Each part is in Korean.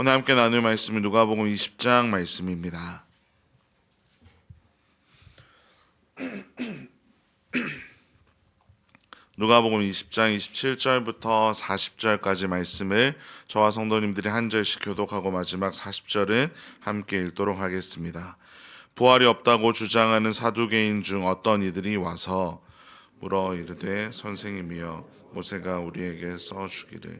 오늘 함께 나눌 말씀은 누가복음 20장 말씀입니다. 누가복음 20장 27절부터 40절까지 말씀을 저와 성도님들이 한 절씩 교독하고 마지막 40절은 함께 읽도록 하겠습니다. 부활이 없다고 주장하는 사두개인 중 어떤 이들이 와서 물어 이르되 선생님이여 모세가 우리에게 써주기를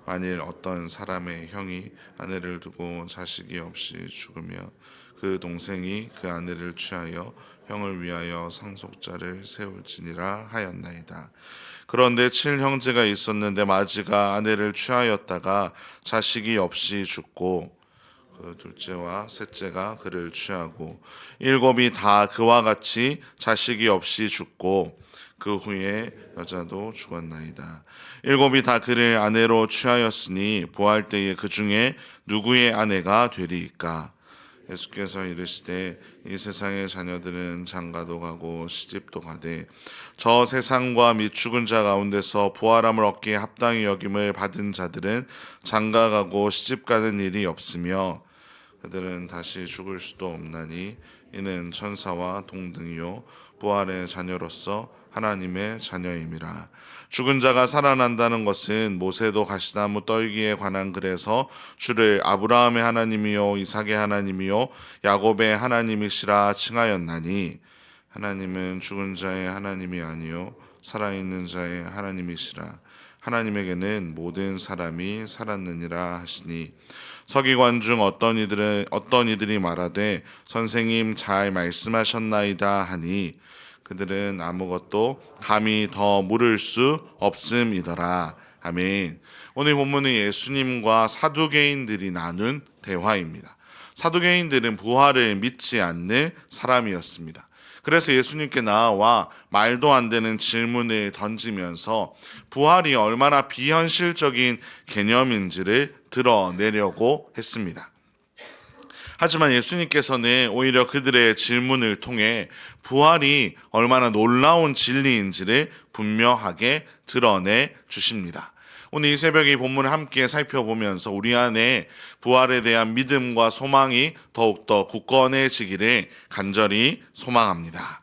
만일 어떤 사람의 형이 아내를 두고 자식이 없이 죽으며 그 동생이 그 아내를 취하여 형을 위하여 상속자를 세울지니라 하였나이다. 그런데 칠형제가 있었는데 마지가 아내를 취하였다가 자식이 없이 죽고 그 둘째와 셋째가 그를 취하고 일곱이 다 그와 같이 자식이 없이 죽고 그 후에 여자도 죽었나이다. 일곱이 다 그를 아내로 취하였으니 부활 때에 그 중에 누구의 아내가 되리이까? 예수께서 이르시되 이 세상의 자녀들은 장가도 가고 시집도 가되 저 세상과 및 죽은 자 가운데서 부활함을 얻기에 합당히 여김을 받은 자들은 장가 가고 시집 가는 일이 없으며 그들은 다시 죽을 수도 없나니 이는 천사와 동등이요 부활의 자녀로서 하나님의 자녀임이라. 죽은 자가 살아난다는 것은 모세도 가시나무 떨기에 관한 글에서 주를 아브라함의 하나님이요 이삭의 하나님이요 야곱의 하나님이시라 칭하였나니 하나님은 죽은 자의 하나님이 아니요 살아있는 자의 하나님이시라. 하나님에게는 모든 사람이 살았느니라 하시니 서기관 중 어떤 이들이 말하되 선생님 잘 말씀하셨나이다 하니 그들은 아무것도 감히 더 물을 수 없음이더라. 아멘. 오늘 본문은 예수님과 사두개인들이 나눈 대화입니다. 사두개인들은 부활을 믿지 않는 사람이었습니다. 그래서 예수님께 나와 말도 안 되는 질문을 던지면서 부활이 얼마나 비현실적인 개념인지를 드러내려고 했습니다. 하지만 예수님께서는 오히려 그들의 질문을 통해 부활이 얼마나 놀라운 진리인지를 분명하게 드러내 주십니다. 오늘 이 새벽에 이 본문을 함께 살펴보면서 우리 안에 부활에 대한 믿음과 소망이 더욱더 굳건해지기를 간절히 소망합니다.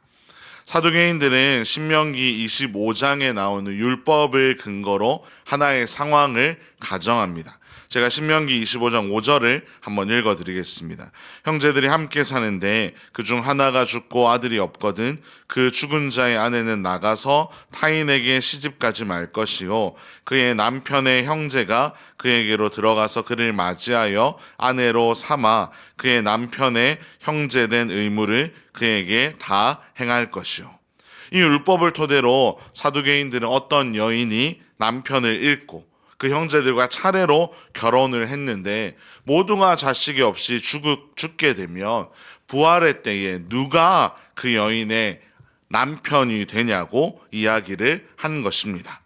사두개인들은 신명기 25장에 나오는 율법을 근거로 하나의 상황을 가정합니다. 제가 신명기 25장 5절을 한번 읽어드리겠습니다. 형제들이 함께 사는데 그중 하나가 죽고 아들이 없거든 그 죽은 자의 아내는 나가서 타인에게 시집가지 말 것이요 그의 남편의 형제가 그에게로 들어가서 그를 맞이하여 아내로 삼아 그의 남편의 형제된 의무를 그에게 다 행할 것이요. 이 율법을 토대로 사두개인들은 어떤 여인이 남편을 잃고 그 형제들과 차례로 결혼을 했는데 모두가 자식이 없이 죽게 되면 부활의 때에 누가 그 여인의 남편이 되냐고 이야기를 한 것입니다.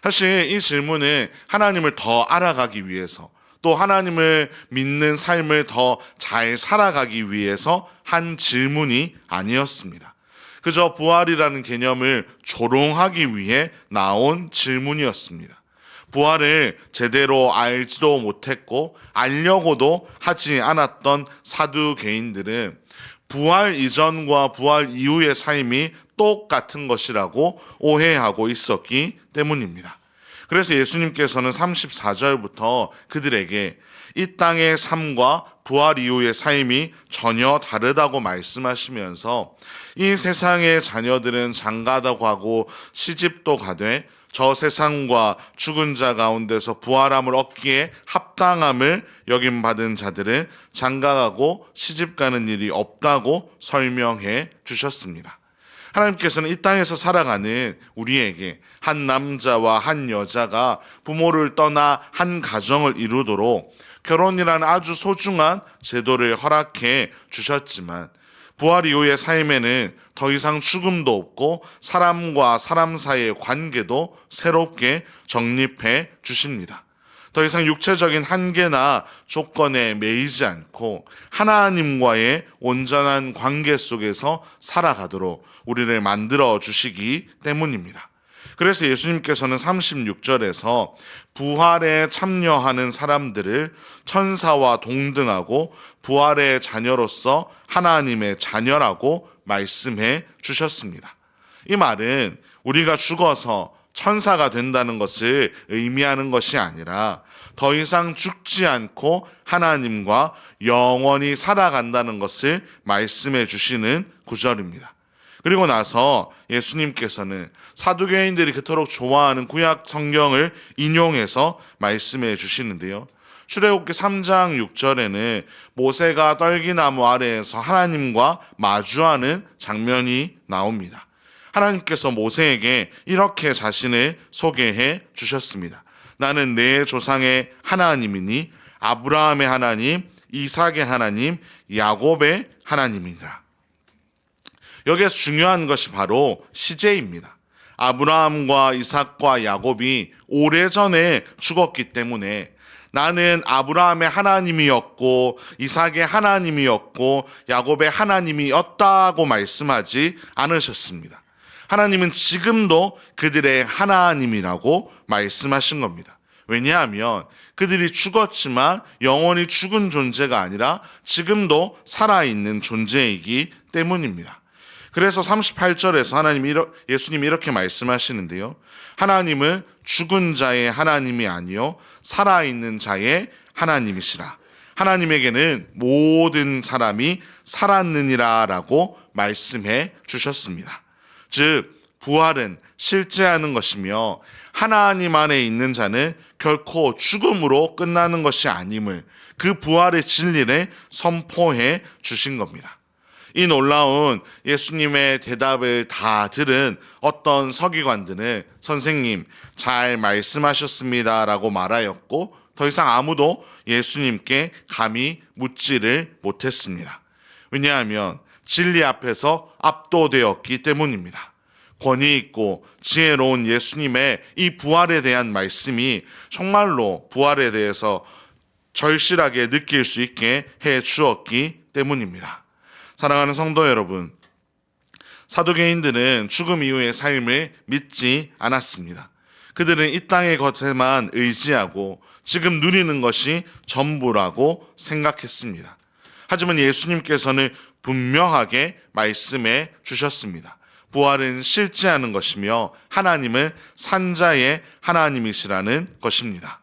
사실 이 질문은 하나님을 더 알아가기 위해서 또 하나님을 믿는 삶을 더 잘 살아가기 위해서 한 질문이 아니었습니다. 그저 부활이라는 개념을 조롱하기 위해 나온 질문이었습니다. 부활을 제대로 알지도 못했고 알려고도 하지 않았던 사두개인들은 부활 이전과 부활 이후의 삶이 똑같은 것이라고 오해하고 있었기 때문입니다. 그래서 예수님께서는 34절부터 그들에게 이 땅의 삶과 부활 이후의 삶이 전혀 다르다고 말씀하시면서 이 세상의 자녀들은 장가도 가고 시집도 가되 저 세상과 죽은 자 가운데서 부활함을 얻기에 합당함을 여김받은 자들은 장가가고 시집가는 일이 없다고 설명해 주셨습니다. 하나님께서는 이 땅에서 살아가는 우리에게 한 남자와 한 여자가 부모를 떠나 한 가정을 이루도록 결혼이라는 아주 소중한 제도를 허락해 주셨지만 부활 이후의 삶에는 더 이상 죽음도 없고 사람과 사람 사이의 관계도 새롭게 정립해 주십니다. 더 이상 육체적인 한계나 조건에 매이지 않고 하나님과의 온전한 관계 속에서 살아가도록 우리를 만들어 주시기 때문입니다. 그래서 예수님께서는 36절에서 부활에 참여하는 사람들을 천사와 동등하고 부활의 자녀로서 하나님의 자녀라고 말씀해 주셨습니다. 이 말은 우리가 죽어서 천사가 된다는 것을 의미하는 것이 아니라 더 이상 죽지 않고 하나님과 영원히 살아간다는 것을 말씀해 주시는 구절입니다. 그리고 나서 예수님께서는 사두개인들이 그토록 좋아하는 구약 성경을 인용해서 말씀해 주시는데요. 출애굽기 3장 6절에는 모세가 떨기나무 아래에서 하나님과 마주하는 장면이 나옵니다. 하나님께서 모세에게 이렇게 자신을 소개해 주셨습니다. 나는 내 조상의 하나님이니 아브라함의 하나님, 이삭의 하나님, 야곱의 하나님이라. 여기에서 중요한 것이 바로 시제입니다. 아브라함과 이삭과 야곱이 오래전에 죽었기 때문에 나는 아브라함의 하나님이었고 이삭의 하나님이었고 야곱의 하나님이었다고 말씀하지 않으셨습니다. 하나님은 지금도 그들의 하나님이라고 말씀하신 겁니다. 왜냐하면 그들이 죽었지만 영원히 죽은 존재가 아니라 지금도 살아있는 존재이기 때문입니다. 그래서 38절에서 예수님이 이렇게 말씀하시는데요. 하나님은 죽은 자의 하나님이 아니요 살아있는 자의 하나님이시라. 하나님에게는 모든 사람이 살았느니라 라고 말씀해 주셨습니다. 즉 부활은 실제하는 것이며 하나님 안에 있는 자는 결코 죽음으로 끝나는 것이 아님을 그 부활의 진리를 선포해 주신 겁니다. 이 놀라운 예수님의 대답을 다 들은 어떤 서기관들은 선생님 잘 말씀하셨습니다 라고 말하였고 더 이상 아무도 예수님께 감히 묻지를 못했습니다. 왜냐하면 진리 앞에서 압도되었기 때문입니다. 권위 있고 지혜로운 예수님의 이 부활에 대한 말씀이 정말로 부활에 대해서 절실하게 느낄 수 있게 해 주었기 때문입니다. 사랑하는 성도 여러분, 사두개인들은 죽음 이후의 삶을 믿지 않았습니다. 그들은 이 땅의 것에만 의지하고 지금 누리는 것이 전부라고 생각했습니다. 하지만 예수님께서는 분명하게 말씀해 주셨습니다. 부활은 실제하는 것이며 하나님은 산자의 하나님이시라는 것입니다.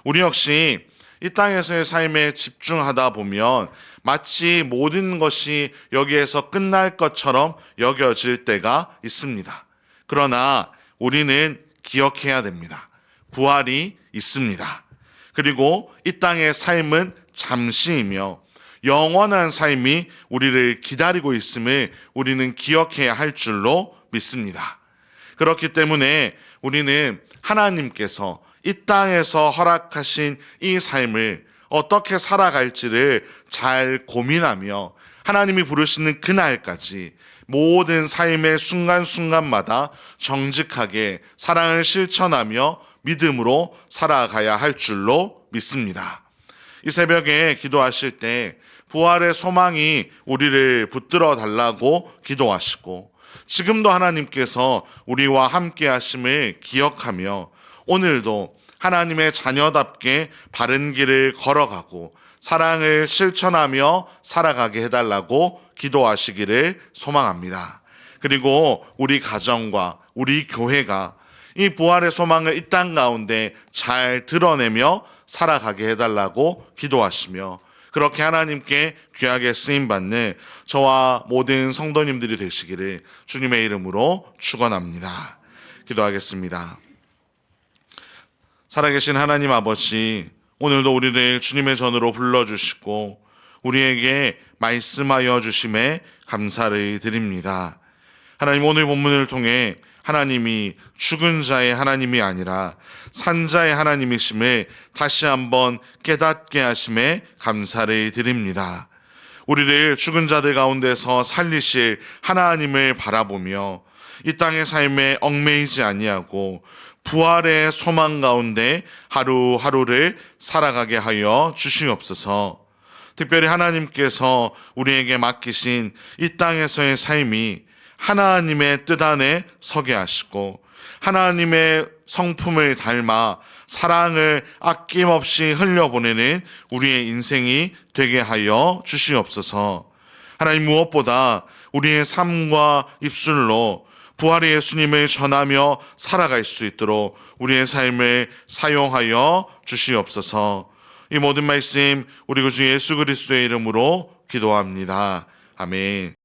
우리 역시 이 땅에서의 삶에 집중하다 보면 마치 모든 것이 여기에서 끝날 것처럼 여겨질 때가 있습니다. 그러나 우리는 기억해야 됩니다. 부활이 있습니다. 그리고 이 땅의 삶은 잠시이며 영원한 삶이 우리를 기다리고 있음을 우리는 기억해야 할 줄로 믿습니다. 그렇기 때문에 우리는 하나님께서 이 땅에서 허락하신 이 삶을 어떻게 살아갈지를 잘 고민하며 하나님이 부르시는 그날까지 모든 삶의 순간순간마다 정직하게 사랑을 실천하며 믿음으로 살아가야 할 줄로 믿습니다. 이 새벽에 기도하실 때 부활의 소망이 우리를 붙들어 달라고 기도하시고 지금도 하나님께서 우리와 함께 하심을 기억하며 오늘도 하나님의 자녀답게 바른 길을 걸어가고 사랑을 실천하며 살아가게 해달라고 기도하시기를 소망합니다. 그리고 우리 가정과 우리 교회가 이 부활의 소망을 이 땅 가운데 잘 드러내며 살아가게 해달라고 기도하시며 그렇게 하나님께 귀하게 쓰임받는 저와 모든 성도님들이 되시기를 주님의 이름으로 축원합니다. 기도하겠습니다. 살아계신 하나님 아버지, 오늘도 우리를 주님의 전으로 불러주시고 우리에게 말씀하여 주심에 감사를 드립니다. 하나님, 오늘 본문을 통해 하나님이 죽은 자의 하나님이 아니라 산자의 하나님이심을 다시 한번 깨닫게 하심에 감사를 드립니다. 우리를 죽은 자들 가운데서 살리실 하나님을 바라보며 이 땅의 삶에 얽매이지 아니하고 부활의 소망 가운데 하루하루를 살아가게 하여 주시옵소서. 특별히 하나님께서 우리에게 맡기신 이 땅에서의 삶이 하나님의 뜻 안에 서게 하시고 하나님의 성품을 닮아 사랑을 아낌없이 흘려보내는 우리의 인생이 되게 하여 주시옵소서. 하나님, 무엇보다 우리의 삶과 입술로 부활의 예수님을 전하며 살아갈 수 있도록 우리의 삶을 사용하여 주시옵소서. 이 모든 말씀 우리 구주 예수 그리스도의 이름으로 기도합니다. 아멘.